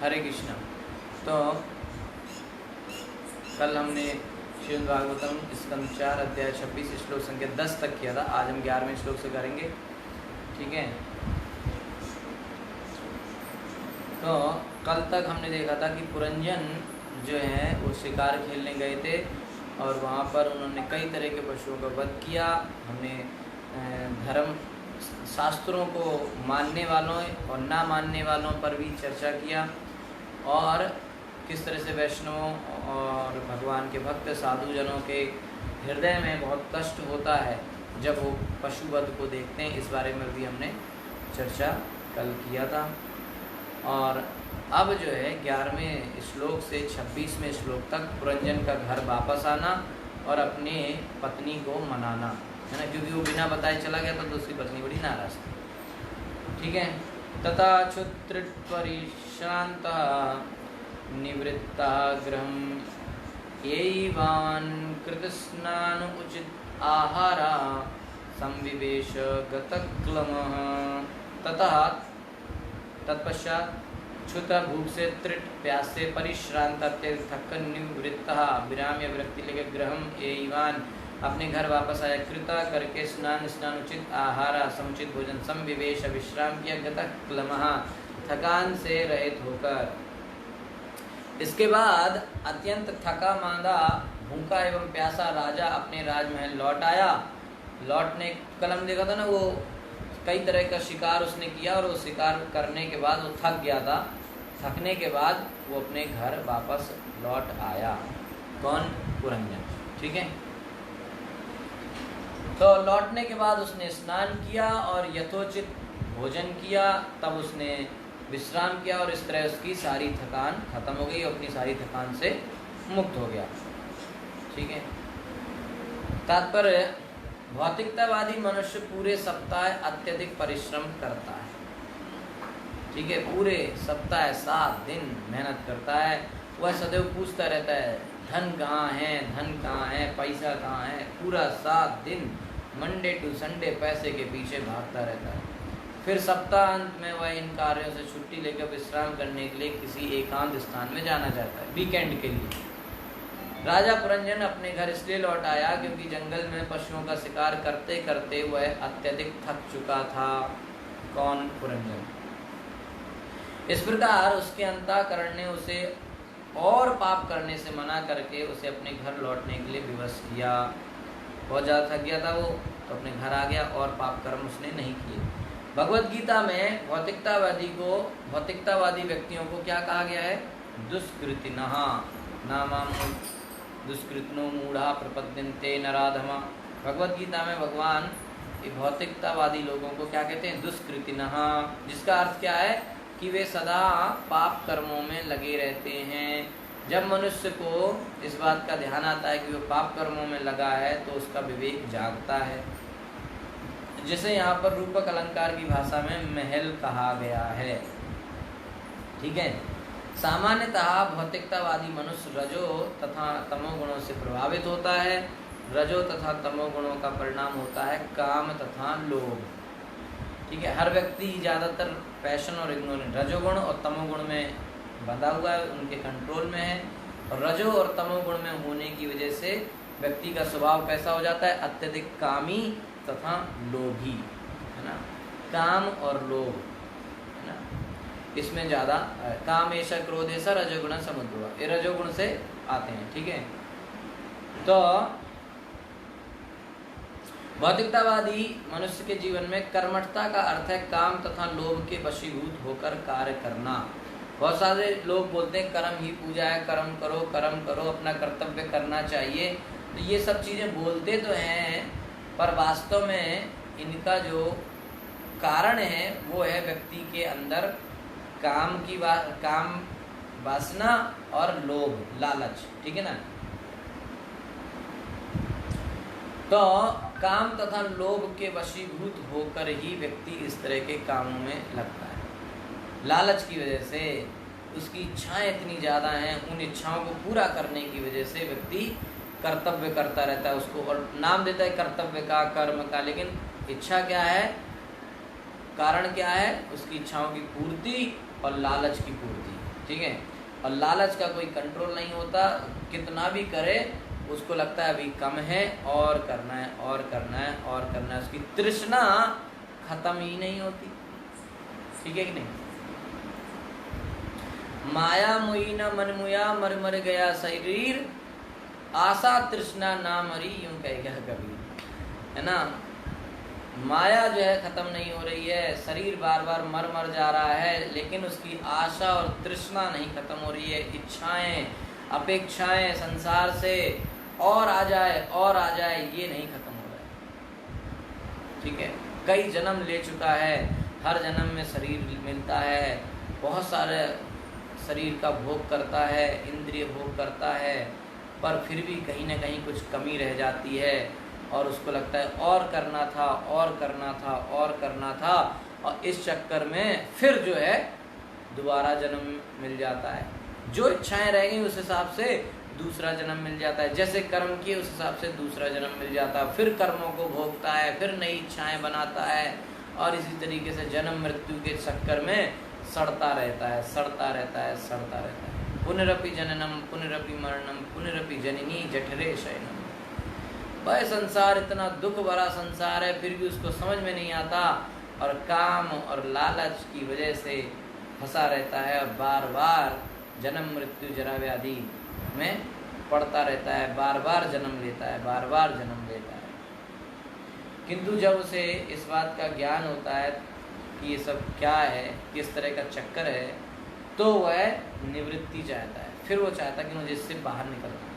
हरे कृष्णा। तो कल हमने श्रीमद् भागवतम स्कंद 4 अध्याय 26 श्लोक संख्या 10 तक किया था। आज हम 11वें श्लोक से करेंगे, ठीक है। तो कल तक हमने देखा था कि पुरंजन जो है वो शिकार खेलने गए थे और वहाँ पर उन्होंने कई तरह के पशुओं का वध किया। हमने धर्म शास्त्रों को मानने वालों और ना मानने वालों पर भी चर्चा किया और किस तरह से वैष्णवों और भगवान के भक्त साधुजनों के हृदय में बहुत कष्ट होता है जब वो पशुवध को देखते हैं। इस बारे में भी हमने चर्चा कल किया था। और अब जो है 11वें श्लोक से 26वें श्लोक तक पुरंजन का घर वापस आना और अपने पत्नी को मनाना है ना, क्योंकि वो बिना बताए चला गया था तो उसकी पत्नी बड़ी नाराज थी, ठीक है। तथा क्षुत्रिट परिश्रांत निवृत्ता गृहं एवान कृतस्नान उचित आहारा संविवेश गतक्लमः। तथा तत्पश्चात क्षुत भूख से त्रिट प्यास से परिश्रांत अत्यधिक थक निवृत्ता विराम्य विरक्ति लेकर गृहम एवान अपने घर वापस आया। कृता करके स्नान उचित आहारा समुचित भोजन संविवेश विश्राम किया गतक्लमः थकान से रहित होकर। इसके बाद अत्यंत थका मांदा भूखा एवं प्यासा राजा अपने राजमहल लौट आया। लौटने कलम देखा था ना, वो कई तरह का शिकार उसने किया और वो शिकार करने के बाद वो थक गया था। थकने के बाद वो अपने घर वापस लौट आया। कौन? पुरंजन, ठीक है। तो लौटने के बाद उसने स्नान किया और यथोचित भोजन किया, तब उसने विश्राम किया और इस तरह उसकी सारी थकान खत्म हो गई, अपनी सारी थकान से मुक्त हो गया, ठीक है। तात्पर्य, भौतिकतावादी मनुष्य पूरे सप्ताह अत्यधिक परिश्रम करता है, ठीक है। पूरे सप्ताह 7 दिन मेहनत करता है। वह सदैव पूछता रहता है धन कहाँ है, धन कहाँ है, पैसा कहाँ है। पूरा 7 दिन मंडे टू संडे पैसे के पीछे भागता रहता है। फिर सप्ताह अंत में वह इन कार्यों से छुट्टी लेकर विश्राम करने के लिए किसी एकांत स्थान में जाना चाहता है, वीकेंड के लिए। राजा पुरंजन अपने घर इसलिए लौट आया क्योंकि जंगल में पशुओं का शिकार करते करते वह अत्यधिक थक चुका था। कौन? पुरंजन। इस प्रकार उसके अंतःकरण ने उसे और पाप करने से मना करके उसे अपने घर लौटने के लिए विवश किया। बहुत ज़्यादा थक गया था वो, तो अपने घर आ गया और पाप कर्म उसने नहीं किए। भगवद गीता में भौतिकतावादी व्यक्तियों को क्या कहा गया है? दुष्कृतिनः नामाम दुष्कृतनो मूढ़ा प्रपद्यन्ते नराधमा। भगवद गीता में भगवान ये भौतिकतावादी लोगों को क्या कहते हैं? दुष्कृतिनः, जिसका अर्थ क्या है कि वे सदा पाप कर्मों में लगे रहते हैं। जब मनुष्य को इस बात का ध्यान आता है कि वो पाप कर्मों में लगा है तो उसका विवेक जागता है, जिसे यहाँ पर रूपक अलंकार की भाषा में महल कहा गया है, ठीक है। सामान्यतः भौतिकतावादी मनुष्य रजो तथा तमो गुणों से प्रभावित होता है। रजो तथा तमो गुणों का परिणाम होता है काम तथा लोभ, ठीक है। हर व्यक्ति ज़्यादातर पैशन और इग्नोरेंस, रजोगुण और तमोगुण में बंधा हुआ है, उनके कंट्रोल में है। और रजो और तमोगुण में होने की वजह से व्यक्ति का स्वभाव कैसा हो जाता है? अत्यधिक कामी तथा लोभी, है ना। काम और लोभ, है ना, इसमें ज़्यादा काम ऐसा क्रोध ऐसा रजोगुण समुद्र, ये रजोगुण से आते हैं, ठीक है। तो भौतिकतावादी मनुष्य के जीवन में कर्मठता का अर्थ है काम तथा लोभ के वशीभूत होकर कार्य करना। बहुत सारे लोग बोलते हैं कर्म ही पूजा है, कर्म करो, अपना कर्तव्य करना चाहिए। तो ये सब चीज़ें बोलते तो हैं, पर वास्तव में इनका जो कारण है वो है व्यक्ति के अंदर काम वासना और लोभ, लालच, ठीक है ना। तो काम तथा लोभ के वशीभूत होकर ही व्यक्ति इस तरह के कामों में लगता है। लालच की वजह से उसकी इच्छाएं इतनी ज़्यादा हैं, उन इच्छाओं को पूरा करने की वजह से व्यक्ति कर्तव्य करता रहता है, उसको और नाम देता है कर्तव्य का, कर्म का, लेकिन इच्छा क्या है? कारण क्या है? उसकी इच्छाओं की पूर्ति और लालच की पूर्ति, ठीक है। और लालच का कोई कंट्रोल नहीं होता, कितना भी करे उसको लगता है अभी कम है, और करना है और करना है और करना है, उसकी तृष्णा खत्म ही नहीं होती। ठीक है कि नहीं? माया मुई न मन मुया, मर मर गया शरीर, आशा तृष्णा ना मरी, यूं कहेगा कबीर, है ना। माया जो है खत्म नहीं हो रही है, शरीर बार बार मर मर जा रहा है, लेकिन उसकी आशा और तृष्णा नहीं खत्म हो रही है। इच्छाएं, अपेक्षाएं संसार से और आ जाए और आ जाए, ये नहीं खत्म हो रहा है। ठीक है, कई जन्म ले चुका है, हर जन्म में शरीर मिलता है, बहुत सारे शरीर का भोग करता है, इंद्रिय भोग करता है, पर फिर भी कहीं ना कहीं कुछ कमी रह जाती है, और उसको लगता है और करना था और करना था और करना था, और इस चक्कर में फिर जो है दोबारा जन्म मिल जाता है। जो इच्छाएं रह गई उस हिसाब से दूसरा जन्म मिल जाता है, जैसे कर्म किए उस हिसाब से दूसरा जन्म मिल जाता है, फिर कर्मों को भोगता है, फिर नई इच्छाएं बनाता है, और इसी तरीके से जन्म मृत्यु के चक्कर में सड़ता रहता है, सड़ता रहता है, सड़ता रहता है। पुनरपि जननम पुनरपि मरणम पुनरपि जननी जठरे शयनम। वह संसार इतना दुख भरा संसार है, फिर भी उसको समझ में नहीं आता, और काम और लालच की वजह से फंसा रहता है, और बार बार जन्म मृत्यु जरा व्याधि में पड़ता रहता है, बार बार जन्म लेता है, बार बार जन्म लेता है। किंतु जब उसे इस बात का ज्ञान होता है कि ये सब क्या है, किस तरह का चक्कर है, तो वह निवृत्ति चाहता है, फिर वो चाहता है कि मुझे इससे बाहर निकलना है।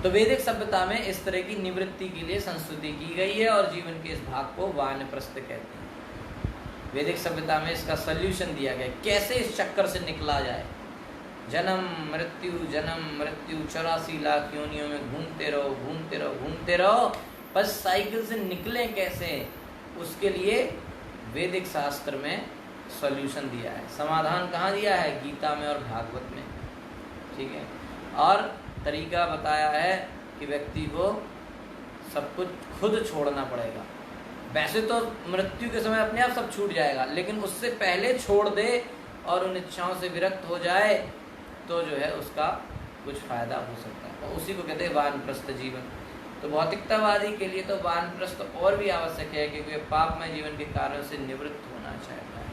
तो वैदिक सभ्यता में इस तरह की निवृत्ति के लिए संस्तुति की गई है, और जीवन के इस भाग को वानप्रस्थ कहते हैं। वैदिक सभ्यता में इसका सल्यूशन दिया गया, कैसे इस चक्कर से निकला जाए। जन्म मृत्यु 84 लाख योनियों में घूमते रहो घूमते रहो घूमते रहो, बस साइकिल से निकले कैसे, उसके लिए वैदिक शास्त्र में सॉल्यूशन दिया है। समाधान कहाँ दिया है? गीता में और भागवत में। ठीक है, और तरीका बताया है कि व्यक्ति को सब कुछ खुद छोड़ना पड़ेगा। वैसे तो मृत्यु के समय अपने आप सब छूट जाएगा, लेकिन उससे पहले छोड़ दे और उन इच्छाओं से विरक्त हो जाए, तो जो है उसका कुछ फायदा हो सकता है, और उसी को कहते हैं वानप्रस्थ जीवन। तो भौतिकतावादी के लिए तो वानप्रस्थ और भी आवश्यक है, क्योंकि पापमय जीवन के कार्यों से निवृत्त होना चाहता है।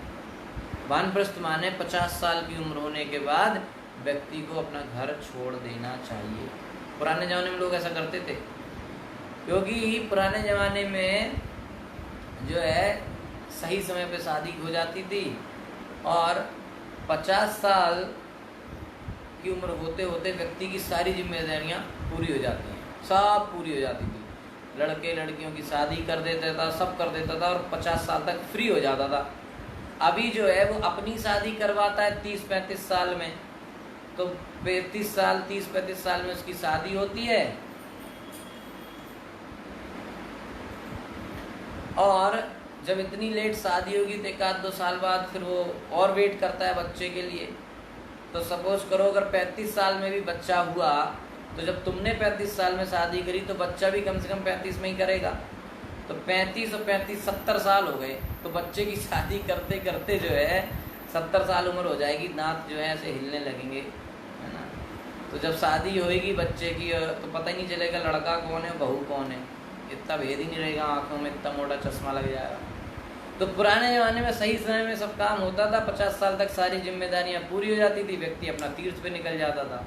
वानप्रस्थ माने 50 साल की उम्र होने के बाद व्यक्ति को अपना घर छोड़ देना चाहिए। पुराने ज़माने में लोग ऐसा करते थे, क्योंकि पुराने ज़माने में जो है सही समय पे शादी हो जाती थी, और 50 साल की उम्र होते होते व्यक्ति की सारी जिम्मेदारियां पूरी हो जाती हैं, सब पूरी हो जाती थी। लड़के लड़कियों की शादी कर देता था, सब कर देता था, और 50 साल तक फ्री हो जाता था। अभी जो है वो अपनी शादी करवाता है 30-35 साल में, तो 30-35 साल में उसकी शादी होती है, और जब इतनी लेट शादी होगी तो 1-2 साल बाद फिर वो और वेट करता है बच्चे के लिए। तो सपोज करो अगर 35 साल में भी बच्चा हुआ, तो जब तुमने 35 साल में शादी करी तो बच्चा भी कम से कम 35 में ही करेगा। तो 35 और 35 70 साल हो गए, तो बच्चे की शादी करते करते जो है 70 साल उम्र हो जाएगी, दांत जो है ऐसे हिलने लगेंगे, है ना। तो जब शादी होएगी बच्चे की, तो पता ही नहीं चलेगा लड़का कौन है बहू कौन है, इतना भेद ही नहीं रहेगा, आंखों में इतना मोटा चश्मा लग जाएगा। तो पुराने ज़माने में सही समय में सब काम होता था, 50 साल तक सारी जिम्मेदारियां पूरी हो जाती थी, व्यक्ति अपना तीर्थ पे निकल जाता था,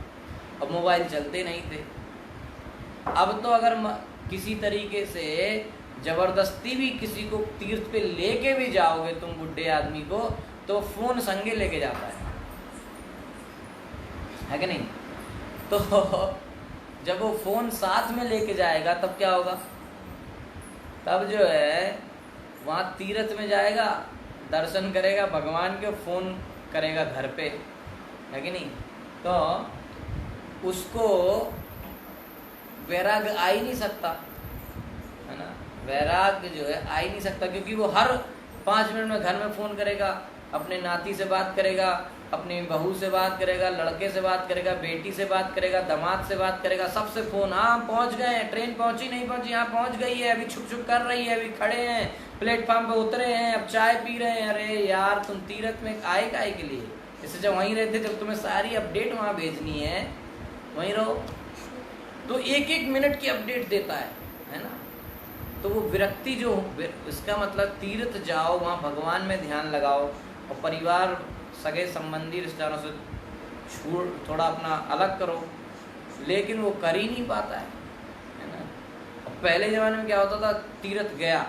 और मोबाइल चलते नहीं थे। अब तो अगर किसी तरीके से ज़बरदस्ती भी किसी को तीर्थ पे लेके भी जाओगे तुम बुढ़े आदमी को, तो फ़ोन संगे लेके जाता है कि नहीं। तो जब वो फ़ोन साथ में लेके जाएगा तब क्या होगा? तब जो है वहाँ तीर्थ में जाएगा, दर्शन करेगा भगवान के, फ़ोन करेगा घर पे, है कि नहीं। तो उसको वैराग्य आ ही नहीं सकता, है ना। वैराग्य जो है आ ही नहीं सकता, क्योंकि वो हर 5 मिनट में घर में फ़ोन करेगा, अपने नाती से बात करेगा, अपनी बहू से बात करेगा, लड़के से बात करेगा, बेटी से बात करेगा, दामाद से बात करेगा, सबसे फ़ोन। हाँ पहुँच गए हैं, ट्रेन पहुँची नहीं पहुँची, हाँ पहुँच गई है, अभी छुक छुक कर रही है, अभी खड़े हैं प्लेटफार्म पे, उतरे हैं, अब चाय पी रहे हैं। अरे यार तुम तीर्थ में आए काहे के लिए? इससे जब वहीं रहते जब तुम्हें सारी अपडेट वहां भेजनी है, वहीं रहो। तो एक एक मिनट की अपडेट देता है ना। तो वो विरक्ति जो, इसका मतलब तीर्थ जाओ, वहाँ भगवान में ध्यान लगाओ और परिवार सगे संबंधी रिश्तेदारों से थोड़ा अपना अलग करो, लेकिन वो कर ही नहीं पाता है ना। और पहले ज़माने में क्या होता था, तीर्थ गया,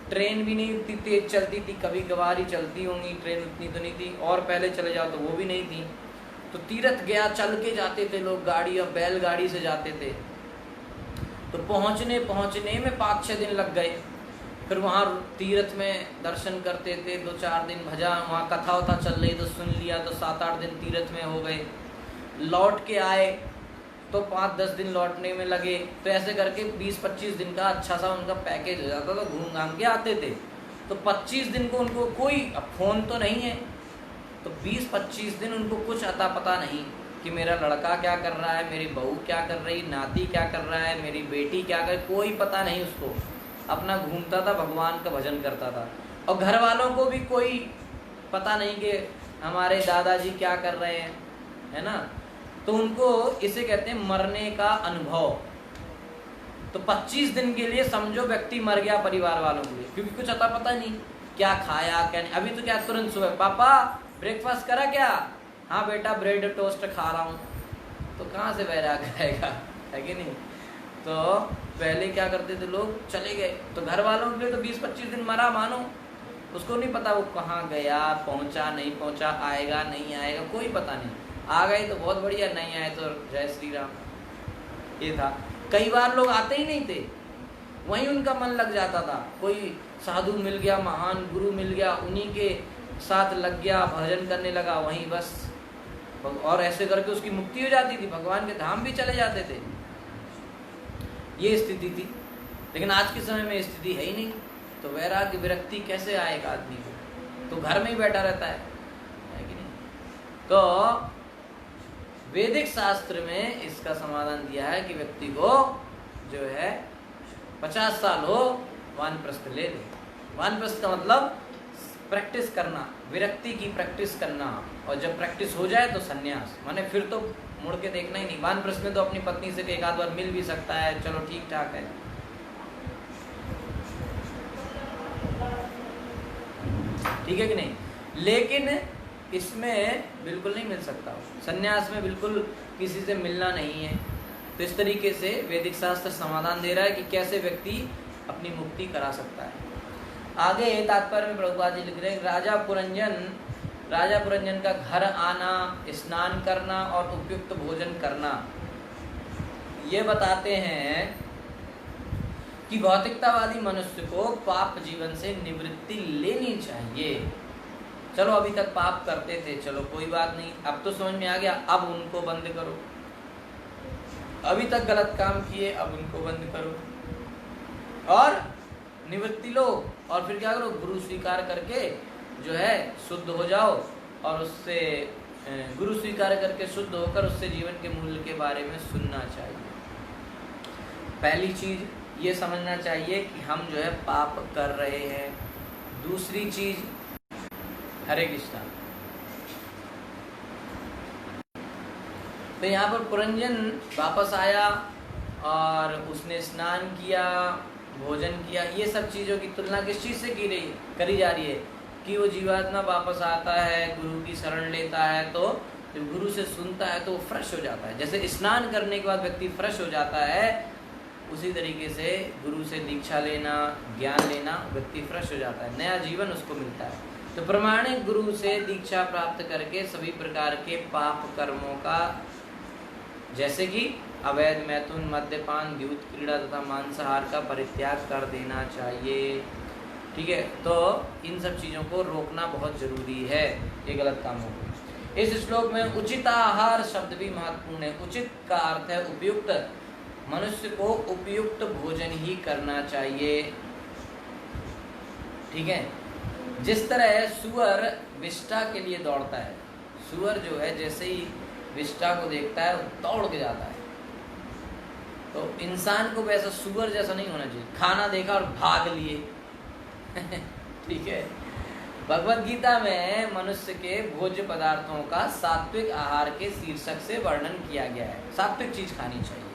ट्रेन भी नहीं इतनी तेज चलती थी, कभी कभार ही चलती होंगी ट्रेन, उतनी तो नहीं थी, और पहले चले जाओ तो वो भी नहीं थी। तो तीर्थ गया, चल के जाते थे लोग, गाड़ी और बैलगाड़ी से जाते थे। तो पहुँचने में 5-6 दिन लग गए। फिर वहाँ तीर्थ में दर्शन करते थे, 2-4 दिन भजा, वहाँ कथा वथा चल रही तो सुन लिया, तो 7-8 दिन तीर्थ में हो गए। लौट के आए तो 5-10 दिन लौटने में लगे। तो ऐसे करके 20-25 दिन का अच्छा सा उनका पैकेज हो जाता था, घूम घाम के आते थे। तो 25 दिन को उनको कोई, अब फोन तो नहीं है, तो 20-25 दिन उनको कुछ अता पता नहीं कि मेरा लड़का क्या कर रहा है, मेरी बहू क्या कर रही, नाती क्या कर रहा है, मेरी बेटी क्या कर, कोई पता नहीं उसको। अपना घूमता था, भगवान का भजन करता था। और घर वालों को भी कोई पता नहीं कि हमारे दादाजी क्या कर रहे हैं, है ना। तो उनको इसे कहते हैं मरने का अनुभव। तो 25 दिन के लिए समझो व्यक्ति मर गया परिवार वालों के लिए, क्योंकि कुछ अता पता नहीं क्या खाया क्या नहीं। अभी तो क्या तुरंत सुबह, पापा ब्रेकफास्ट करा क्या, हाँ बेटा ब्रेड टोस्ट खा रहा हूँ। तो कहाँ से वैराग आएगा, है कि नहीं। तो पहले क्या करते थे लोग, चले गए तो घर वालों के लिए तो 20-25 दिन मरा मानो, उसको नहीं पता वो कहाँ गया, पहुँचा नहीं पहुँचा, आएगा नहीं आएगा, कोई पता नहीं। आ गए तो बहुत बढ़िया, नहीं आए तो जय श्री राम, ये था। कई बार लोग आते ही नहीं थे, वहीं उनका मन लग जाता था। कोई साधु मिल गया, महान गुरु मिल गया, उन्हीं के साथ लग गया, भजन करने लगा वहीं बस, और ऐसे करके उसकी मुक्ति हो जाती थी, भगवान के धाम भी चले जाते थे। ये स्थिति थी। लेकिन आज के समय में स्थिति है ही नहीं। तो वैराग्य विरक्ति कैसे आएगा आदमी को, तो घर में ही बैठा रहता है कि नहीं। तो वैदिक शास्त्र में इसका समाधान दिया है कि व्यक्ति को जो है 50 साल हो वानप्रस्थ ले ले। वानप्रस्थ का मतलब प्रैक्टिस करना, विरक्ति की प्रैक्टिस करना, और जब प्रैक्टिस हो जाए तो सन्यास, माने फिर तो मुड़ के देखना ही नहीं। वानप्रस्थ में तो अपनी पत्नी से एक आध बार मिल भी सकता है, चलो ठीक ठाक है, ठीक है कि नहीं। लेकिन इसमें बिल्कुल नहीं मिल सकता, सन्यास में बिल्कुल किसी से मिलना नहीं है। तो इस तरीके से वैदिक शास्त्र समाधान दे रहा है कि कैसे व्यक्ति अपनी मुक्ति करा सकता है। आगे तात्पर्य में प्रभुपाद जी लिख रहे हैं, राजा पुरंजन का घर आना, स्नान करना और उपयुक्त भोजन करना, ये बताते हैं कि भौतिकतावादी मनुष्य को पाप जीवन से निवृत्ति लेनी चाहिए। चलो अभी तक पाप करते थे, चलो कोई बात नहीं, अब तो समझ में आ गया, अब उनको बंद करो। अभी तक गलत काम किए, अब उनको बंद करो और निवृत्ति लो। और फिर क्या करो, गुरु स्वीकार करके जो है शुद्ध हो जाओ, और उससे गुरु स्वीकार करके शुद्ध होकर उससे जीवन के मूल्य के बारे में सुनना चाहिए। पहली चीज ये समझना चाहिए कि हम जो है पाप कर रहे हैं। दूसरी चीज, हरे कृष्णा। तो यहाँ पर पुरंजन वापस आया और उसने स्नान किया, भोजन किया। ये सब चीज़ों की तुलना किस चीज़ से करी जा रही है कि वो जीवात्मा वापस आता है, गुरु की शरण लेता है, तो जब गुरु से सुनता है तो वो फ्रेश हो जाता है। जैसे स्नान करने के बाद व्यक्ति फ्रेश हो जाता है, उसी तरीके से गुरु से दीक्षा लेना, ज्ञान लेना, व्यक्ति फ्रेश हो जाता है, नया जीवन उसको मिलता है। तो प्रमाणिक गुरु से दीक्षा प्राप्त करके सभी प्रकार के पाप कर्मों का, जैसे कि अवैध मैथुन, मद्यपान, द्यूत क्रीड़ा तथा मांसाहार का परित्याग कर देना चाहिए। ठीक है, तो इन सब चीज़ों को रोकना बहुत जरूरी है, ये गलत काम होगा। इस श्लोक में उचित आहार शब्द भी महत्वपूर्ण है। उचित का अर्थ है उपयुक्त। मनुष्य को उपयुक्त भोजन ही करना चाहिए। ठीक है, जिस तरह सुअर विष्ठा के लिए दौड़ता है, सुअर जो है जैसे ही विष्ठा को देखता है दौड़ के जाता है, तो इंसान को वैसा सुअर जैसा नहीं होना चाहिए, खाना देखा और भाग लिए। ठीक है, भगवत गीता में मनुष्य के भोज्य पदार्थों का सात्विक आहार के शीर्षक से वर्णन किया गया है। सात्विक चीज खानी चाहिए।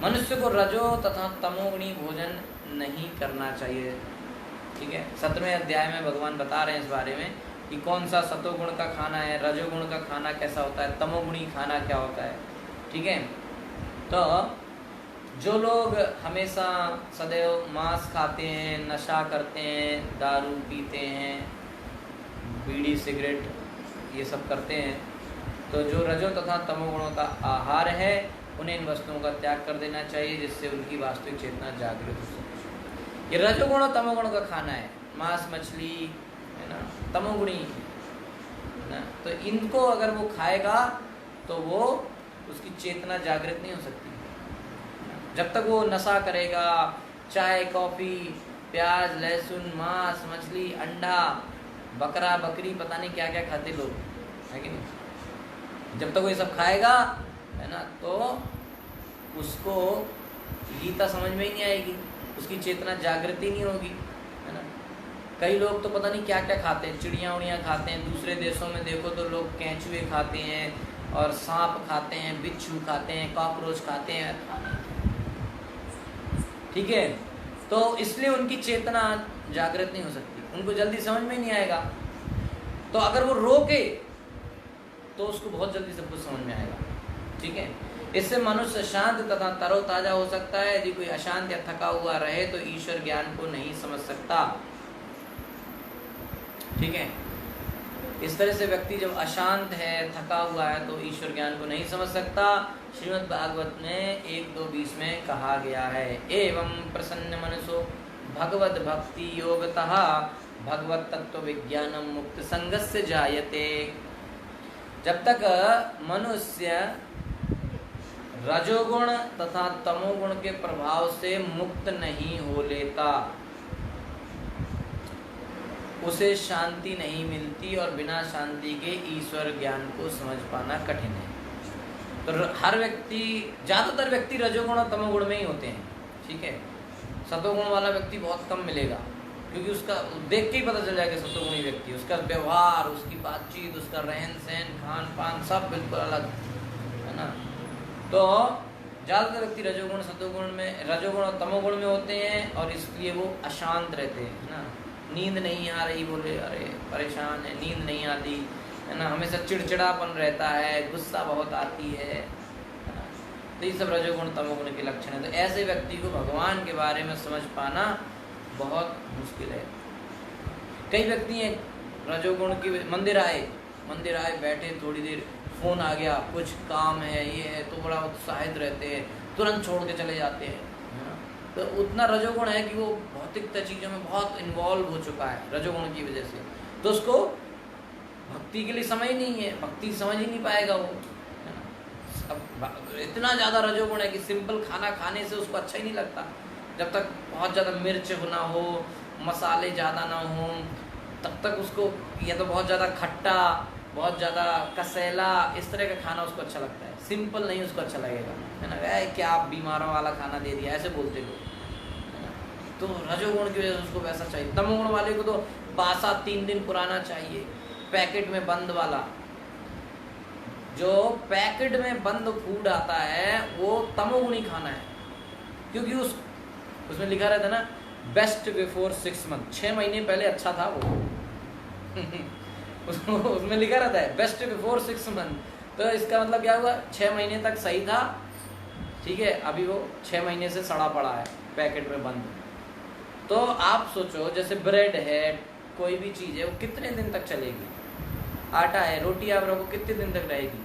मनुष्य को रजो तथा तमोगुणी भोजन नहीं करना चाहिए। ठीक है, 17वें अध्याय में भगवान बता रहे हैं इस बारे में कि कौन सा सतोगुण का खाना है, रजोगुण का खाना कैसा होता है, तमोगुणी खाना क्या होता है। ठीक है, तो जो लोग हमेशा सदैव मांस खाते हैं, नशा करते हैं, दारू पीते हैं, बीड़ी सिगरेट ये सब करते हैं, तो जो रजो तथा तमोगुणों का आहार है उन्हें इन वस्तुओं का त्याग कर देना चाहिए, जिससे उनकी वास्तविक चेतना जागृत हो सके। ये रजोगुण और तमोगुण का खाना है, मांस मछली है ना, तमोगुणी है ना। तो इनको अगर वो खाएगा तो वो उसकी चेतना जागृत नहीं हो सकती। जब तक वो नशा करेगा, चाय कॉफ़ी प्याज लहसुन मांस मछली अंडा बकरा बकरी पता नहीं क्या क्या खाते लोग, है कि नहीं। जब तक वो ये सब खाएगा है ना, तो उसको गीता समझ में ही नहीं आएगी, उसकी चेतना जागृति नहीं होगी, है ना। कई लोग तो पता नहीं क्या क्या खाते हैं, चिड़िया उड़ियाँ खाते हैं। दूसरे देशों में देखो तो लोग केंचुए खाते हैं और सांप खाते हैं, बिच्छू खाते हैं, कॉकरोच खाते हैं। ठीक है, तो इसलिए उनकी चेतना जागृत नहीं हो सकती, उनको जल्दी समझ में नहीं आएगा। तो अगर वो रोके तो उसको बहुत जल्दी सब कुछ समझ में आएगा। ठीक है, इससे मनुष्य शांत तथा तरोताजा हो सकता है। यदि कोई अशांत या थका हुआ रहे तो ईश्वर ज्ञान को नहीं समझ सकता। ठीक है, इस तरह से व्यक्ति जब अशांत है, थका हुआ है, तो ईश्वर ज्ञान को नहीं समझ सकता। श्रीमद् भागवत में 1-2-20 में कहा गया है, एवं प्रसन्न मनसो भगवद भक्ति योगतः भगवत तत्व विज्ञानम मुक्त संगस्य जायते। जब तक मनुष्य रजोगुण तथा तमोगुण के प्रभाव से मुक्त नहीं हो लेता, उसे शांति नहीं मिलती और बिना शांति के ईश्वर ज्ञान को समझ पाना कठिन है। तो हर व्यक्ति, ज़्यादातर व्यक्ति रजोगुण और तमोगुण में ही होते हैं। ठीक है, सतोगुण वाला व्यक्ति बहुत कम मिलेगा, क्योंकि उसका देख के ही पता चल जाएगा सतोगुणी व्यक्ति, उसका व्यवहार, उसकी बातचीत, उसका रहन सहन, खान पान सब बिल्कुल अलग है ना। तो ज़्यादातर व्यक्ति रजोगुण सतोगुण में, रजोगुण और तमोगुण में होते हैं और इसलिए वो अशांत रहते हैं ना। नींद नहीं आ रही, बोले अरे परेशान है, नींद नहीं आती है ना, हमेशा चिड़चिड़ापन रहता है, गुस्सा बहुत आती है ना। तो ये सब रजोगुण तमोगुण के लक्षण है। तो ऐसे व्यक्ति को भगवान के बारे में समझ पाना बहुत मुश्किल है। कई व्यक्ति हैं रजोगुण की, मंदिर आए बैठे थोड़ी देर, फोन आ गया, कुछ काम है ये है, तो बड़ा उत्साहित रहते हैं, तुरंत छोड़ के चले जाते हैं, है ना। तो उतना रजोगुण है कि वो भौतिक चीज़ों में बहुत इन्वॉल्व हो चुका है रजोगुण की वजह से, तो उसको भक्ति के लिए समय नहीं है, भक्ति समझ ही नहीं पाएगा वो, है ना। अब इतना ज़्यादा रजोगुण है कि सिंपल खाना खाने से उसको अच्छा ही नहीं लगता। जब तक बहुत ज़्यादा मिर्च ना हो, मसाले ज़्यादा ना हो, तब तक उसको, या तो बहुत ज़्यादा खट्टा, बहुत ज़्यादा कसैला, इस तरह का खाना उसको अच्छा लगता है। सिंपल नहीं उसको अच्छा लगेगा, है ना। क्या आप बीमारों वाला खाना दे दिया, ऐसे बोलते लोग, है ना। तो रजोगुण की वजह से उसको वैसा चाहिए। तमोगुण वाले को तो बासा 3 दिन पुराना चाहिए, पैकेट में बंद वाला। जो पैकेट में बंद फूड आता है वो तमोगुणी खाना है, क्योंकि उसमें लिखा रहता है ना, बेस्ट बिफोर 6 मंथ, 6 महीने पहले अच्छा था वो उसमें लिखा रहता है बेस्ट बिफोर 6 मंथ। तो इसका मतलब क्या हुआ, 6 महीने तक सही था, ठीक है, अभी वो 6 महीने से सड़ा पड़ा है पैकेट में बंद। तो आप सोचो, जैसे ब्रेड है, कोई भी चीज़ है, वो कितने दिन तक चलेगी। आटा है, रोटी आप रखो कितने दिन तक रहेगी,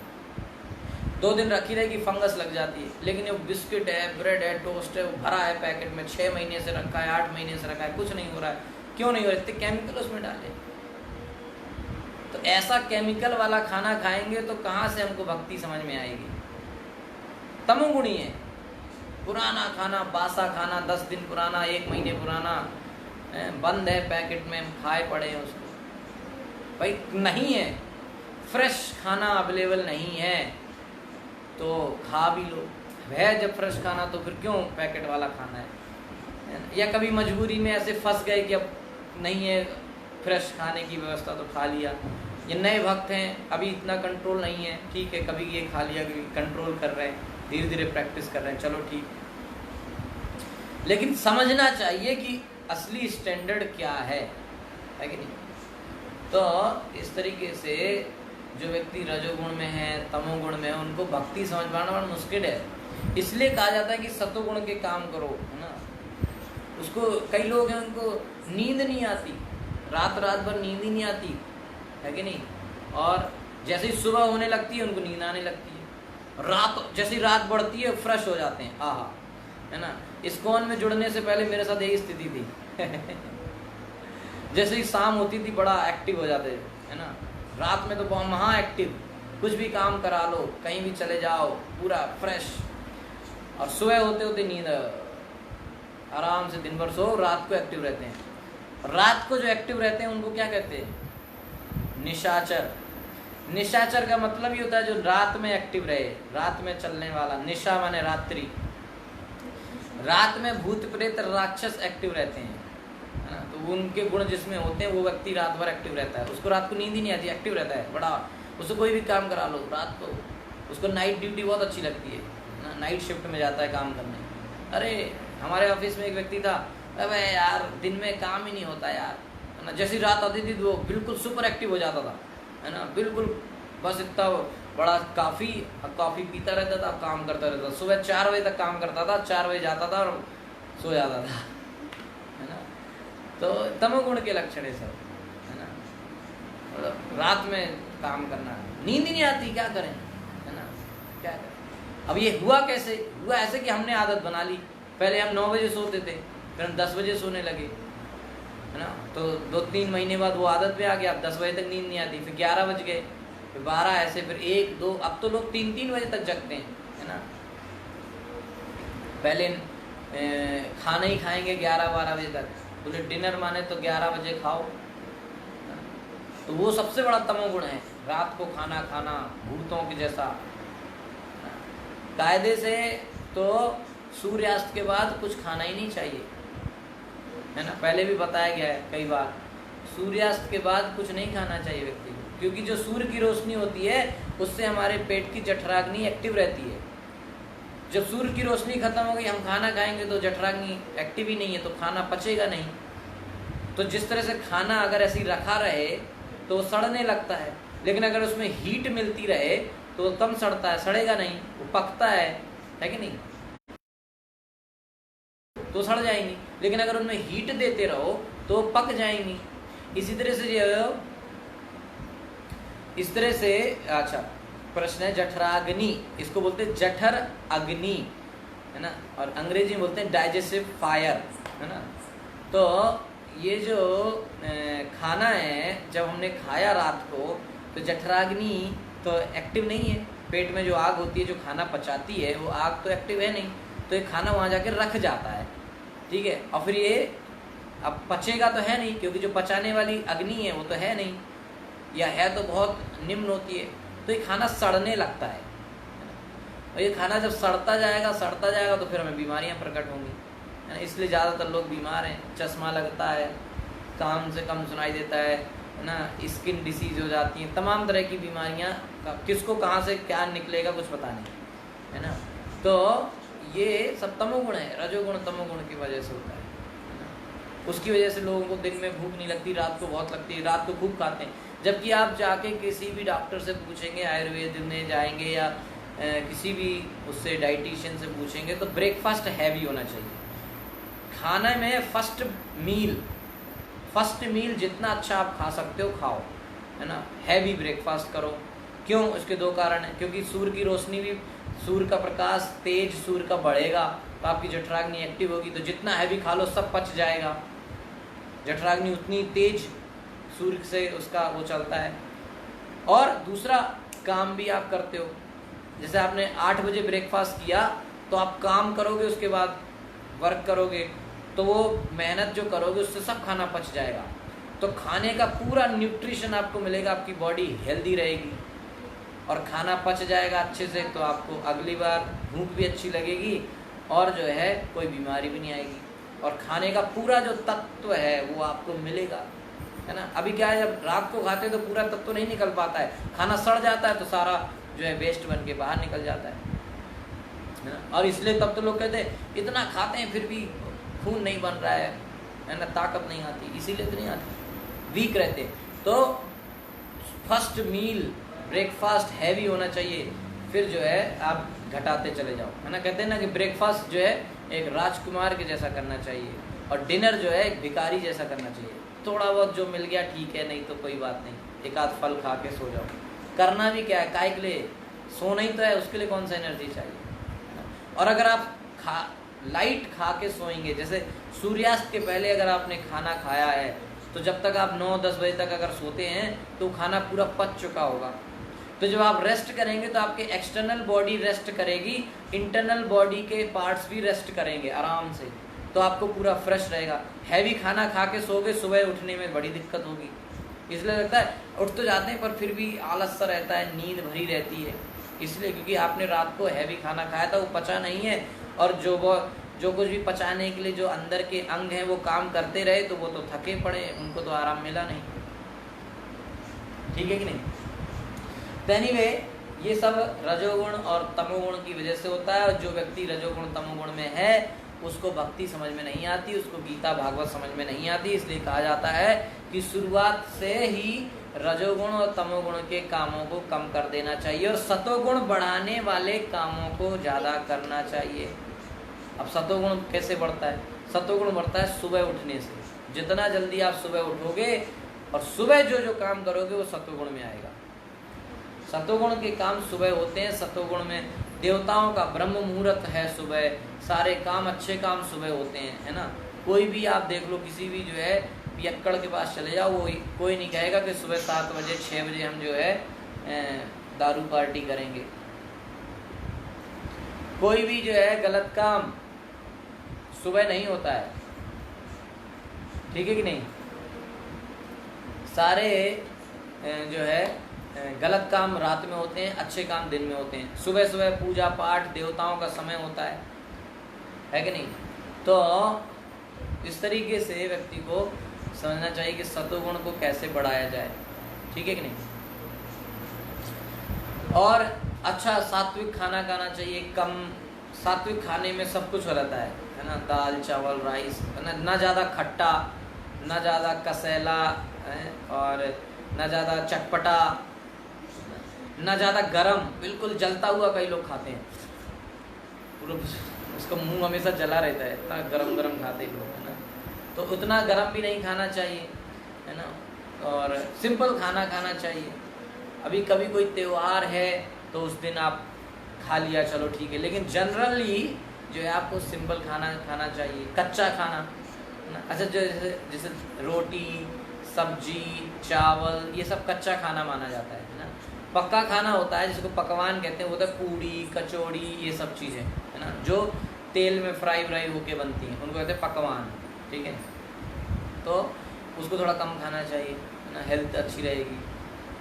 2 दिन रखी रहेगी, फंगस लग जाती है। लेकिन वो बिस्किट है, ब्रेड है, टोस्ट है, वो भरा है पैकेट में, 6 महीने से रखा है, 8 महीने से रखा है, कुछ नहीं हो रहा है। क्यों नहीं हो रहा? इतने केमिकल उसमें डाले। तो ऐसा केमिकल वाला खाना खाएंगे तो कहाँ से हमको भक्ति समझ में आएगी। तमोगुणी है, पुराना खाना, बासा खाना, 10 दिन पुराना, 1 महीने पुराना, बंद है पैकेट में, हम खाए पड़े हैं उसको। भाई नहीं है, फ्रेश खाना अवेलेबल नहीं है तो खा भी लो। है जब फ्रेश खाना तो फिर क्यों पैकेट वाला खाना है। या कभी मजबूरी में ऐसे फंस गए कि अब नहीं है फ्रेश खाने की व्यवस्था तो खा लिया। ये नए भक्त हैं, अभी इतना कंट्रोल नहीं है, ठीक है, कभी ये खा लिया, कभी कंट्रोल कर रहे हैं, धीरे धीरे प्रैक्टिस कर रहे हैं, चलो ठीक। लेकिन समझना चाहिए कि असली स्टैंडर्ड क्या है कि नहीं। तो इस तरीके से जो व्यक्ति रजोगुण में है, तमोगुण में है, उनको भक्ति समझ पाना बड़ा मुश्किल है। इसलिए कहा जाता है कि सतोगुण के काम करो, है ना। उसको कई लोग हैं उनको नींद नहीं आती, रात भर नींद ही नहीं आती, है कि नहीं। और जैसे ही सुबह होने लगती है उनको नींद आने लगती है, जैसी रात बढ़ती है फ्रेश हो जाते हैं, आहा, है ना। इस्कॉन में जुड़ने से पहले मेरे साथ यही स्थिति थी जैसे ही शाम होती थी बड़ा एक्टिव हो जाते, है ना। रात में तो बहुत महा एक्टिव, कुछ भी काम करा लो, कहीं भी चले जाओ, पूरा फ्रेश। और सुबह होते होते नींद, आराम से दिन भर सो, रात को एक्टिव रहते हैं। रात को जो एक्टिव रहते हैं उनको क्या कहते हैं? निशाचर। निशाचर का मतलब ही होता है जो रात में एक्टिव रहे, रात में चलने वाला। निशा माने रात्रि, रात में भूत प्रेत राक्षस एक्टिव रहते हैं, है ना। तो उनके गुण जिसमें होते हैं वो व्यक्ति रात भर एक्टिव रहता है, उसको रात को नींद ही नहीं आती, एक्टिव रहता है बड़ा। उसको कोई भी काम करा लो रात को, उसको नाइट ड्यूटी बहुत अच्छी लगती है ना, नाइट शिफ्ट में जाता है काम करने। अरे हमारे ऑफिस में एक व्यक्ति था, अबे यार दिन में काम ही नहीं होता यार, है ना। जैसी रात आती थी वो बिल्कुल सुपर एक्टिव हो जाता था, है ना, बिल्कुल। बस इतना बड़ा कॉफ़ी पीता रहता था, काम करता रहता था। सुबह 4 बजे तक काम करता था, 4 बजे जाता था और सो जाता था, है ना। तो तमोगुण के लक्षण है सब, है ना। मतलब रात में काम करना, नींद ही नहीं आती, क्या करें, है ना, क्या करें। अब ये हुआ कैसे? हुआ ऐसे कि हमने आदत बना ली। पहले हम 9 बजे सोते थे, फिर हम 10 बजे सोने लगे, है ना। तो 2-3 महीने बाद वो आदत में आ गया, अब 10 बजे तक नींद नहीं आती, फिर 11 बज गए, फिर 12, ऐसे फिर 1-2, अब तो लोग 3-3 बजे तक जगते हैं, है ना। पहले खाना ही खाएंगे 11-12 बजे तक, बोले डिनर माने तो 11 बजे खाओ। तो वो सबसे बड़ा तमोगुण है, रात को खाना खाना भूतों के जैसा। कायदे से तो सूर्यास्त के बाद कुछ खाना ही नहीं चाहिए, है ना। पहले भी बताया गया है कई बार, सूर्यास्त के बाद कुछ नहीं खाना चाहिए व्यक्ति को, क्योंकि जो सूर्य की रोशनी होती है उससे हमारे पेट की जठराग्नि एक्टिव रहती है। जब सूर्य की रोशनी खत्म हो गई, हम खाना खाएंगे तो जठराग्नि एक्टिव ही नहीं है, तो खाना पचेगा नहीं। तो जिस तरह से खाना अगर ऐसे रखा रहे तो सड़ने लगता है, लेकिन अगर उसमें हीट मिलती रहे तो कम सड़ता है, सड़ेगा नहीं, वो पकता है कि नहीं, तो सड़ जाएंगी। लेकिन अगर उनमें हीट देते रहो तो पक जाएंगी। इसी तरह से जो इस तरह से, अच्छा प्रश्न है जठराग्नि, इसको बोलते हैं जठर अग्नि, है ना, और अंग्रेजी में बोलते हैं डाइजेस्टिव फायर, है ना। तो ये जो खाना है, जब हमने खाया रात को, तो जठराग्नि तो एक्टिव नहीं है, पेट में जो आग होती है जो खाना पचाती है वो आग तो एक्टिव है नहीं, तो ये खाना वहाँ जाके रख जाता है, ठीक है। और फिर ये अब पचेगा तो है नहीं, क्योंकि जो पचाने वाली अग्नि है वो तो है नहीं, या है तो बहुत निम्न होती है, तो ये खाना सड़ने लगता है। और ये खाना जब सड़ता जाएगा तो फिर हमें बीमारियां प्रकट होंगी। इसलिए ज़्यादातर लोग बीमार हैं, चश्मा लगता है, काम से कम सुनाई देता है ना, स्किन डिसीज हो जाती हैं, तमाम तरह की बीमारियां, किसको कहाँ से क्या निकलेगा कुछ पता नहीं, है ना। तो ये सब तमोगुण है, रजोगुण तमोगुण की वजह से होता है ना। उसकी वजह से लोगों को दिन में भूख नहीं लगती, रात को बहुत लगती है, रात को खूब खाते हैं। जबकि आप जाके किसी भी डॉक्टर से पूछेंगे, आयुर्वेद में जाएंगे या किसी भी उससे डाइटिशियन से पूछेंगे, तो ब्रेकफास्ट हैवी होना चाहिए। खाना में फर्स्ट मील जितना अच्छा आप खा सकते हो खाओ, है ना, हैवी ब्रेकफास्ट करो। क्यों? उसके 2 कारण हैं। क्योंकि सूर्य की रोशनी भी, सूर्य का प्रकाश तेज सूर्य का बढ़ेगा तो आपकी जठराग्नि एक्टिव होगी, तो जितना हैवी खा लो सब पच जाएगा। जठराग्नि उतनी तेज सूर्य से उसका वो चलता है। और दूसरा काम भी आप करते हो, जैसे आपने 8 बजे ब्रेकफास्ट किया तो आप काम करोगे, उसके बाद वर्क करोगे, तो वो मेहनत जो करोगे उससे सब खाना पच जाएगा, तो खाने का पूरा न्यूट्रिशन आपको मिलेगा, आपकी बॉडी हेल्दी रहेगी और खाना पच जाएगा अच्छे से, तो आपको अगली बार भूख भी अच्छी लगेगी और जो है कोई बीमारी भी नहीं आएगी, और खाने का पूरा जो तत्व है वो आपको मिलेगा। है ना। अभी क्या है, जब रात को खाते तो पूरा तत्व नहीं निकल पाता है, खाना सड़ जाता है तो सारा जो है वेस्ट बन के बाहर निकल जाता है ना। और इसलिए तब तो लोग कहते हैं इतना खाते हैं फिर भी खून नहीं बन रहा है ना, ताकत नहीं आती, इसीलिए तो नहीं आती, वीक रहते। तो फर्स्ट मील ब्रेकफास्ट हैवी होना चाहिए, फिर जो है आप घटाते चले जाओ, है ना। कहते हैं ना कि ब्रेकफास्ट जो है एक राजकुमार के जैसा करना चाहिए और डिनर जो है एक भिखारी जैसा करना चाहिए। थोड़ा बहुत जो मिल गया ठीक है, नहीं तो कोई बात नहीं, एक आध फल खा के सो जाओ। करना भी क्या है, काय के लिए, सोना ही तो है, उसके लिए कौन सा एनर्जी चाहिए। और अगर आप लाइट खा के सोएंगे, जैसे सूर्यास्त के पहले अगर आपने खाना खाया है तो जब तक आप 9-10 बजे तक अगर सोते हैं तो खाना पूरा पच चुका होगा। तो जब आप रेस्ट करेंगे तो आपके एक्सटर्नल बॉडी रेस्ट करेगी, इंटरनल बॉडी के पार्ट्स भी रेस्ट करेंगे आराम से, तो आपको पूरा फ्रेश रहेगा। हैवी खाना खा के सोगे, सुबह उठने में बड़ी दिक्कत होगी। इसलिए लगता है उठ तो जाते हैं पर फिर भी आलस सा रहता है, नींद भरी रहती है, इसलिए क्योंकि आपने रात को हैवी खाना खाया था, वो पचा नहीं है। और जो कुछ भी पचाने के लिए जो अंदर के अंग हैं वो काम करते रहे तो वो तो थके पड़े, उनको तो आराम मिला नहीं। ठीक है कि नहीं। तो एनीवे ये सब रजोगुण और तमोगुण की वजह से होता है। और जो व्यक्ति रजोगुण तमोगुण में है उसको भक्ति समझ में नहीं आती, उसको गीता भागवत समझ में नहीं आती। इसलिए कहा जाता है कि शुरुआत से ही रजोगुण और तमोगुण के कामों को कम कर देना चाहिए और सतोगुण बढ़ाने वाले कामों को ज़्यादा करना चाहिए। अब सतोगुण कैसे बढ़ता है? सतोगुण बढ़ता है सुबह उठने से। जितना जल्दी आप सुबह उठोगे और सुबह जो जो काम करोगे वो सतोगुण में आएगा। सतोगुण के काम सुबह होते हैं। सतोगुण में देवताओं का ब्रह्म मुहूर्त है सुबह, सारे काम अच्छे काम सुबह होते हैं, है ना। कोई भी आप देख लो, किसी भी जो है पियक्कड़ के पास चले जाओ, वो कोई नहीं कहेगा कि सुबह 7 बजे 6 बजे हम जो है दारू पार्टी करेंगे। कोई भी जो है गलत काम सुबह नहीं होता है, ठीक है कि नहीं। सारे जो है गलत काम रात में होते हैं, अच्छे काम दिन में होते हैं। सुबह सुबह पूजा पाठ देवताओं का समय होता है कि नहीं। तो इस तरीके से व्यक्ति को समझना चाहिए कि सतोगुण को कैसे बढ़ाया जाए, ठीक है कि नहीं। और अच्छा सात्विक खाना खाना चाहिए। कम सात्विक खाने में सब कुछ रहता है ना, दाल चावल राइस, ना ज़्यादा खट्टा, ना ज़्यादा कसैला और ना ज़्यादा चटपटा, ना ज़्यादा गरम, बिल्कुल जलता हुआ कई लोग खाते हैं, पूरा उसका मुंह हमेशा जला रहता है, इतना गरम गरम खाते हैं लोग, है ना। तो उतना गरम भी नहीं खाना चाहिए, है ना। और सिंपल खाना खाना चाहिए। अभी कभी कोई त्यौहार है तो उस दिन आप खा लिया, चलो ठीक है, लेकिन जनरली जो है आपको सिंपल खाना खाना चाहिए, कच्चा खाना ना। अच्छा जैसे रोटी सब्जी चावल ये सब कच्चा खाना माना जाता है ना। पक्का खाना होता है जिसको पकवान कहते हैं, वो तो पूड़ी कचौड़ी ये सब चीज़ें, है ना, जो तेल में फ्राई होके बनती हैं, उनको कहते हैं पकवान, ठीक है। तो उसको थोड़ा कम खाना चाहिए, है ना, हेल्थ अच्छी रहेगी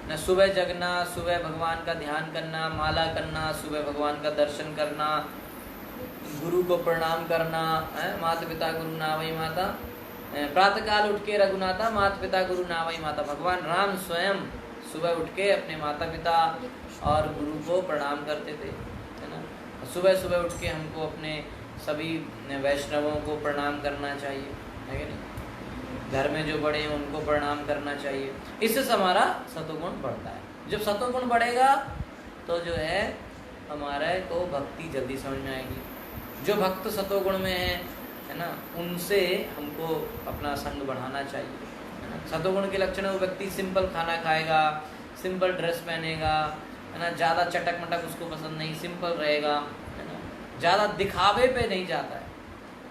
ना। सुबह जगना, सुबह भगवान का ध्यान करना, माला करना, सुबह भगवान का दर्शन करना, गुरु को प्रणाम करना, माता पिता गुरु नावई माता, प्रातः काल उठ के रघुनाथा, माता पिता गुरु नावई माता। भगवान राम स्वयं सुबह उठ के अपने माता पिता और गुरु को प्रणाम करते थे, है ना। सुबह सुबह उठ के हमको अपने सभी वैष्णवों को प्रणाम करना चाहिए, है कि नहीं। घर में जो बड़े हैं उनको प्रणाम करना चाहिए। इससे हमारा सतोगुण बढ़ता है। जब सतोगुण बढ़ेगा तो जो है हमारे को भक्ति जल्दी समझ में आएगी। जो भक्त सतोगुण में है ना, उनसे हमको अपना संग बढ़ाना चाहिए, है ना। सतोगुण के लक्षण वो व्यक्ति सिंपल खाना खाएगा, सिंपल ड्रेस पहनेगा, है ना, ज़्यादा चटक मटक उसको पसंद नहीं, सिंपल रहेगा, है ना, ज़्यादा दिखावे पे नहीं जाता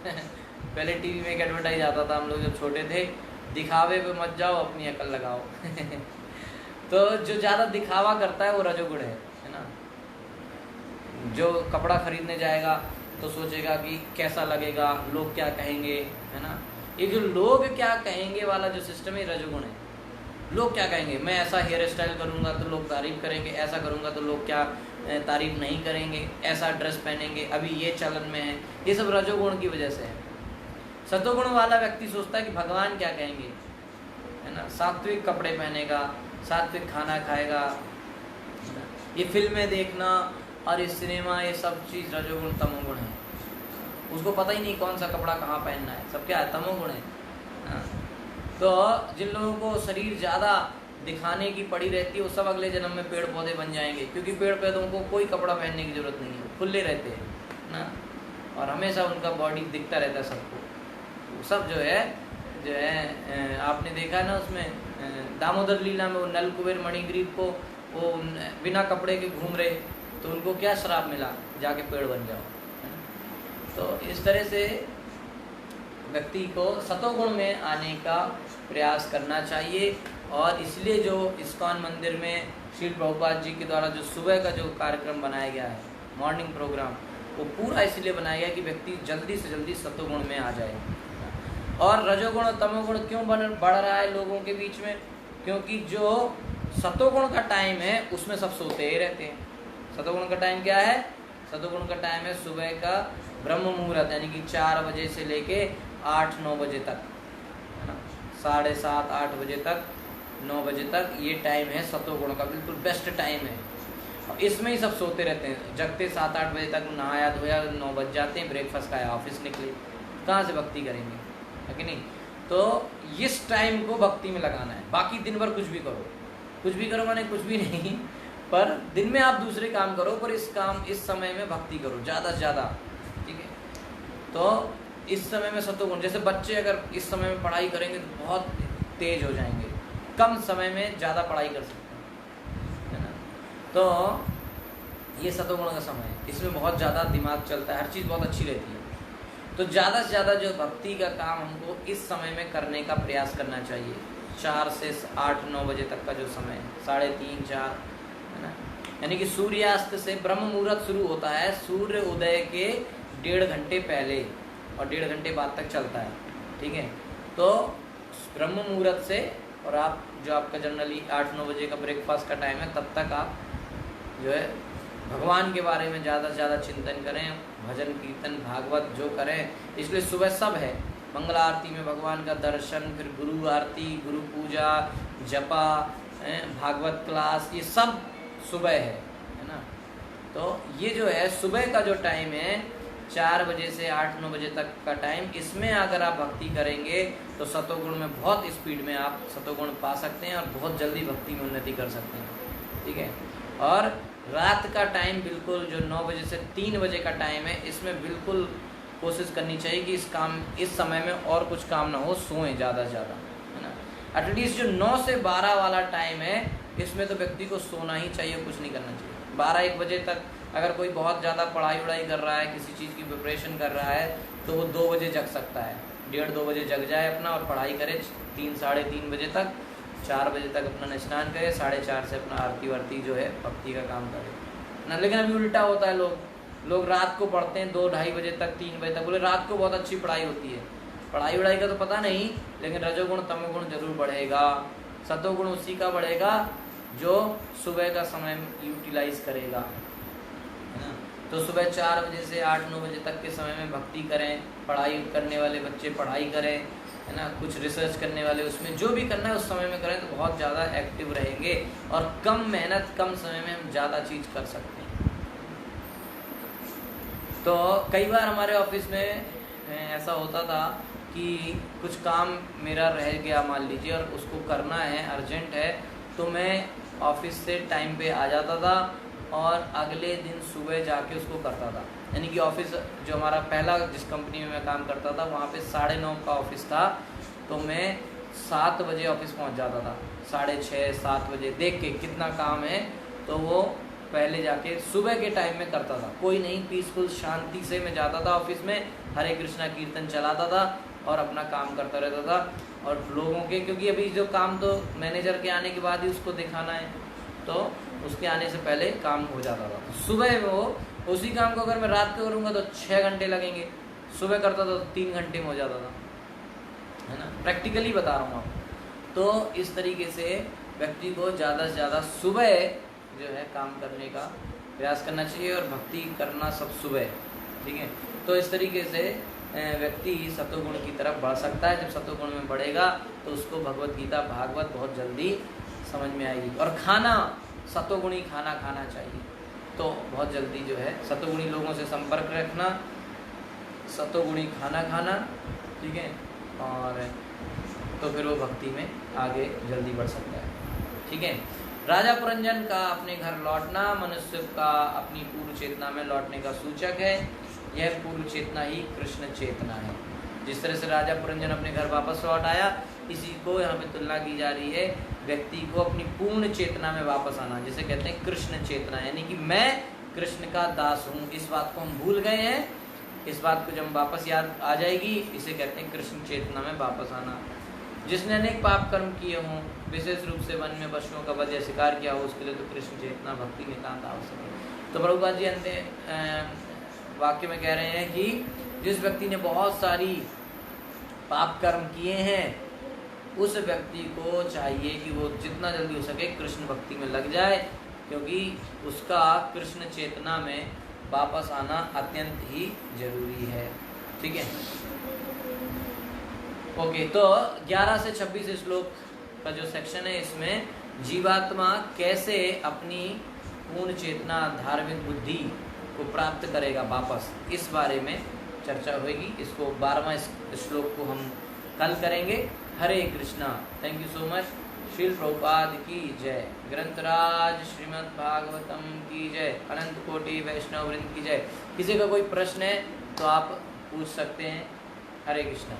है पहले टीवी में एक एडवर्टाइज आता था, हम लोग जब छोटे थे, दिखावे पे मत जाओ अपनी अकल लगाओ तो जो ज़्यादा दिखावा करता है वो रजोगुण है ना। जो कपड़ा खरीदने जाएगा तो सोचेगा कि कैसा लगेगा, लोग क्या कहेंगे, है ना। ये जो लोग क्या कहेंगे वाला जो सिस्टम है रजोगुण है। लोग क्या कहेंगे, मैं ऐसा हेयर स्टाइल करूँगा तो लोग तारीफ करेंगे, ऐसा करूँगा तो लोग क्या तारीफ नहीं करेंगे, ऐसा ड्रेस पहनेंगे, अभी ये चलन में है। ये सब रजोगुण की वजह से है। सतोगुण वाला व्यक्ति सोचता है कि भगवान क्या कहेंगे, है ना, सात्विक कपड़े पहनेगा, सात्विक खाना खाएगा, ये फिल्में देखना और ये सिनेमा, ये सब चीज़ रजोगुण तमोगुण है। उसको पता ही नहीं कौन सा कपड़ा कहाँ पहनना है, सब क्या है, तमोगुण है। तो जिन लोगों को शरीर ज़्यादा दिखाने की पड़ी रहती है वो सब अगले जन्म में पेड़ पौधे बन जाएंगे, क्योंकि पेड़ पौधों को कोई कपड़ा पहनने की जरूरत नहीं है, खुले रहते हैं ना, और हमेशा उनका बॉडी दिखता रहता है सबको। सब जो है आपने देखा है ना, उसमें दामोदर लीला में वो नल कुबेर मणिग्रीव को वो बिना कपड़े के घूम रहे, तो उनको क्या श्राप मिला, जाके पेड़ बन जाओ। तो इस तरह से व्यक्ति को सतोगुण में आने का प्रयास करना चाहिए। और इसलिए जो इस्कॉन मंदिर में श्रील प्रभुपाद जी के द्वारा जो सुबह का जो कार्यक्रम बनाया गया है, मॉर्निंग प्रोग्राम, वो पूरा इसलिए बनाया गया कि व्यक्ति जल्दी से जल्दी सतोगुण में आ जाए। और रजोगुण और तमोगुण क्यों बढ़ रहा है लोगों के बीच में, क्योंकि जो सतोगुण का टाइम है उसमें सब सोते ही रहते हैं। सतोगुण का टाइम क्या है, सतोगुण का टाइम है सुबह का ब्रह्म मुहूर्त, यानी कि 4 बजे से लेके 8-9 बजे तक, है ना, 7:30 8 बजे तक, 9 बजे तक, ये टाइम है सतोगुण का, बिल्कुल बेस्ट टाइम है। और इसमें ही सब सोते रहते हैं, जगते 7-8 बजे तक, नहाया धोया 9 बज जाते हैं, ब्रेकफास्ट खाया ऑफिस निकले, कहाँ से भक्ति करेंगे, है कि नहीं। तो इस टाइम को भक्ति में लगाना है। बाकी दिन भर कुछ भी करो माने कुछ भी नहीं, पर दिन में आप दूसरे काम करो, पर इस समय में भक्ति करो ज़्यादा से ज़्यादा, ठीक है। तो इस समय में सतोगुण, जैसे बच्चे अगर इस समय में पढ़ाई करेंगे तो बहुत तेज हो जाएंगे, कम समय में ज़्यादा पढ़ाई कर सकते हैं, है ना। तो ये सतोगुण का समय है, इसमें बहुत ज़्यादा दिमाग चलता है, हर चीज़ बहुत अच्छी रहती है। तो ज़्यादा से ज़्यादा जो भक्ति का काम हमको इस समय में करने का प्रयास करना चाहिए। 4 से 8-9 बजे तक का जो समय है, 3:30-4, है ना, यानी कि सूर्यास्त से ब्रह्म मुहूर्त शुरू होता है सूर्य उदय के 1.5 घंटे पहले और 1.5 घंटे बाद तक चलता है, ठीक है। तो ब्रह्म मुहूर्त से, और आप जो आपका जनरली 8-9 बजे का ब्रेकफास्ट का टाइम है, तब तक आप जो है भगवान के बारे में ज़्यादा से ज़्यादा चिंतन करें, भजन कीर्तन भागवत जो करें। इसलिए सुबह सब है, मंगल आरती में भगवान का दर्शन, फिर गुरु आरती, गुरु पूजा, जपा, भागवत क्लास, ये सब सुबह है ना। तो ये जो है सुबह का जो टाइम है 4 बजे से 8-9 बजे तक का टाइम, इसमें अगर आप भक्ति करेंगे तो सतोगुण में बहुत स्पीड में आप सतोगुण पा सकते हैं और बहुत जल्दी भक्ति में उन्नति कर सकते हैं, ठीक है। और रात का टाइम बिल्कुल जो 9 बजे से 3 बजे का टाइम है, इसमें बिल्कुल कोशिश करनी चाहिए कि इस समय में और कुछ काम ना हो, सोएं ज़्यादा से ज़्यादा, है ना। एटलीस्ट जो 9 से 12 वाला टाइम है, इसमें तो व्यक्ति को सोना ही चाहिए, कुछ नहीं करना चाहिए। 12-1 बजे तक अगर कोई बहुत ज़्यादा पढ़ाई कर रहा है, किसी चीज़ की प्रिपरेशन कर रहा है, तो वो 2 बजे जग सकता है, 1:30-2 बजे जग जाए अपना और पढ़ाई करे 3-3:30 बजे तक, 4 बजे तक अपना स्नान करे, 4:30 से अपना आरती वारती जो है भक्ति का काम करे ना। लेकिन अभी उल्टा होता है, लोग रात को पढ़ते हैं 2-2:30 बजे तक, 3 बजे तक, बोले रात को बहुत अच्छी पढ़ाई होती है। पढ़ाई का तो पता नहीं, लेकिन रजोगुण तमोगुण जरूर बढ़ेगा। सतोगुण उसी का बढ़ेगा जो सुबह का समय यूटिलाइज करेगा, है ना। तो सुबह 4 बजे से 8-9 बजे तक के समय में भक्ति करें, पढ़ाई करने वाले बच्चे पढ़ाई करें, है ना, कुछ रिसर्च करने वाले उसमें जो भी करना है उस समय में करें, तो बहुत ज़्यादा एक्टिव रहेंगे और कम मेहनत कम समय में हम ज़्यादा चीज़ कर सकते हैं। तो कई बार हमारे ऑफिस में ऐसा होता था कि कुछ काम मेरा रह गया मान लीजिए और उसको करना है, अर्जेंट है, तो मैं ऑफिस से टाइम पे आ जाता था और अगले दिन सुबह जाके उसको करता था। यानी कि ऑफिस जो हमारा पहला जिस कंपनी में मैं काम करता था वहाँ पे 9:30 का ऑफिस था, तो मैं 7 बजे ऑफिस पहुँच जाता था, 6:30-7 बजे देख के कितना काम है, तो वो पहले जाके सुबह के टाइम में करता था। कोई नहीं, पीसफुल शांति से मैं जाता था ऑफिस में, हरे कृष्णा कीर्तन चलाता था और अपना काम करता रहता था। और लोगों के, क्योंकि अभी जो काम तो मैनेजर के आने के बाद ही उसको दिखाना है, तो उसके आने से पहले काम हो जाता था। सुबह वो उसी काम को अगर मैं रात को करूँगा तो 6 घंटे लगेंगे, सुबह करता था तो 3 घंटे में हो जाता था, है ना। प्रैक्टिकली बता रहा हूँ आपको। तो इस तरीके से व्यक्ति को ज़्यादा से ज़्यादा सुबह जो है काम करने का प्रयास करना चाहिए और भक्ति करना सब सुबह, ठीक है। तो इस तरीके से व्यक्ति सतोगुण की तरफ बढ़ सकता है। जब सतोगुण में बढ़ेगा तो उसको भगवत गीता भागवत बहुत जल्दी समझ में आएगी। और खाना सतोगुणी खाना खाना चाहिए, तो बहुत जल्दी जो है सतोगुणी लोगों से संपर्क रखना, सतोगुणी खाना खाना, ठीक है, और तो फिर वो भक्ति में आगे जल्दी बढ़ सकता है, ठीक है। राजा पुरंजन का अपने घर लौटना मनुष्य का अपनी पूर्व चेतना में लौटने का सूचक है। यह पूर्व चेतना ही कृष्ण चेतना है। जिस तरह से राजा पुरंजन अपने घर वापस लौट आया, इसी को यहाँ पे तुलना की जा रही है व्यक्ति को अपनी पूर्ण चेतना में वापस आना, जिसे कहते हैं कृष्ण चेतना, यानी कि मैं कृष्ण का दास हूँ। इस बात को हम भूल गए हैं, इस बात को जब वापस याद आ जाएगी, इसे कहते हैं कृष्ण चेतना में वापस आना। जिसने अनेक पाप कर्म किए हों, विशेष रूप से वन में पशुओं का वध या शिकार किया हो, उसके लिए तो कृष्ण चेतना भक्ति नितांत आवश्यक है। तो प्रभुपाद जी अंत वाक्य में कह रहे हैं कि जिस व्यक्ति ने बहुत सारी पाप कर्म किए हैं, उस व्यक्ति को चाहिए कि वो जितना जल्दी हो सके कृष्ण भक्ति में लग जाए, क्योंकि उसका कृष्ण चेतना में वापस आना अत्यंत ही जरूरी है, ठीक है। ओके, तो 11 से 26 श्लोक का जो सेक्शन है, इसमें जीवात्मा कैसे अपनी पूर्ण चेतना धार्मिक बुद्धि को प्राप्त करेगा वापस, इस बारे में चर्चा होगी। इसको 12वां श्लोक को हम कल करेंगे। Hare Krishna. Thank you so much. Srila Prabhupada की जय, ग्रंथराज श्रीमद् भागवतम की जय, अनंत कोटि वैष्णव वृंद की जय। किसी का कोई प्रश्न है तो आप पूछ सकते हैं। हरे कृष्णा।